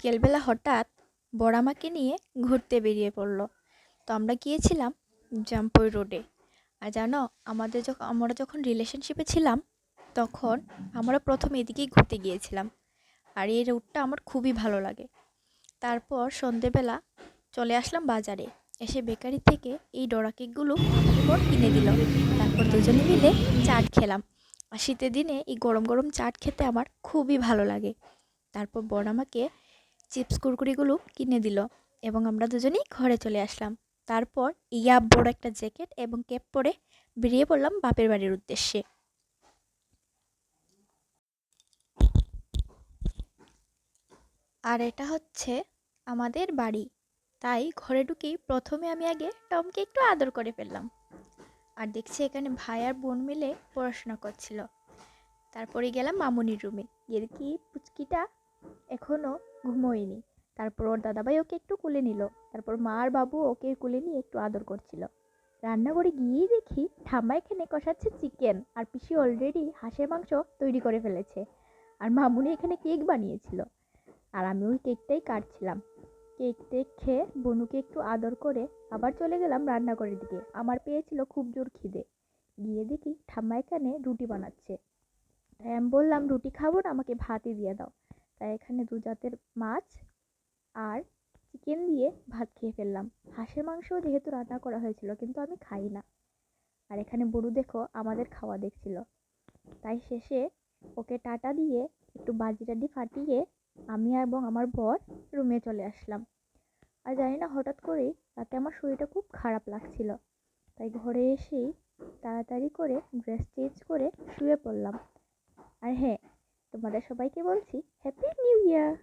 বিকেলবেলা হঠাৎ বড় আমাকে নিয়ে ঘুরতে বেরিয়ে পড়লো। তো আমরা গিয়েছিলাম জাম্পুই রোডে। আর জানো, আমরা যখন রিলেশনশিপে ছিলাম তখন আমরা প্রথম এদিকেই ঘুরতে গিয়েছিলাম। আর এই রোডটা আমার খুবই ভালো লাগে। তারপর সন্ধেবেলা চলে আসলাম বাজারে। এসে বেকারি থেকে এই ডোরা কেকগুলো আমাদের বর কিনে দিল। তারপর দুজনে মিলে চাট খেলাম। আর শীতের দিনে এই গরম গরম চাট খেতে আমার খুবই ভালো লাগে। তারপর বর আমাকে চিপস কুরকুরিগুলো কিনে দিল এবং আমরা দুজনেই ঘরে চলে আসলাম। তারপর ইয়া বড় একটা জ্যাকেট এবং ক্যাপ পরে বেরিয়ে পড়লাম বাপের বাড়ির উদ্দেশ্যে। আর এটা হচ্ছে আমাদের বাড়ি। তাই ঘরে ঢুকেই প্রথমে আমি আগে টমকে একটু আদর করে ফেললাম। আর দেখছি এখানে ভাই আর বোন মিলে পড়াশোনা করছিল। তারপরে গেলাম মামুনির রুমে, গিয়ে দেখি পুচকিটা এখনো ঘুমোয়নি। তারপর ওর দাদাভাই ওকে একটু কোলে নিল। তারপর মা আর বাবু ওকে কোলে নিয়ে একটু আদর করছিল। রান্নাঘরে গিয়েই দেখি ঠাম্মা এখানে কষাচ্ছে চিকেন, আর পিসি অলরেডি হাঁসের মাংস তৈরি করে ফেলেছে। আর মামুনি এখানে কেক বানিয়েছিল, আর আমি ওই কেকটাই কাটছিলাম। কেক টেক খেয়ে বনুকে একটু আদর করে আবার চলে গেলাম রান্নাঘরের দিকে। আমার পেয়েছিল খুব জোর খিদে। গিয়ে দেখি ঠাম্মা এখানে রুটি বানাচ্ছে। তাই আমি বললাম, রুটি খাবো না, আমাকে ভাতই দিয়ে দাও। তাই এখানে দু জাতের মাছ আর চিকেন দিয়ে ভাত খেয়ে ফেললাম। হাঁসের মাংসও যেহেতু রান্না করা হয়েছিল, কিন্তু আমি খাই না। আর এখানে বড়ু দেখো আমাদের খাওয়া দেখছিল। তাই শেষে ওকে টাটা দিয়ে একটু বাজি টাজি ফাটিয়ে আমি এবং আমার বর রুমে চলে আসলাম। আর জানি না হঠাৎ করেই রাতে আমার শরীরটা খুব খারাপ লাগছিল। তাই ঘরে এসেই তাড়াতাড়ি করে ড্রেস চেঞ্জ করে শুয়ে পড়লাম। আর হ্যাঁ, তোমাদের সবাইকে বলছি হ্যাপি নিউ ইয়ার।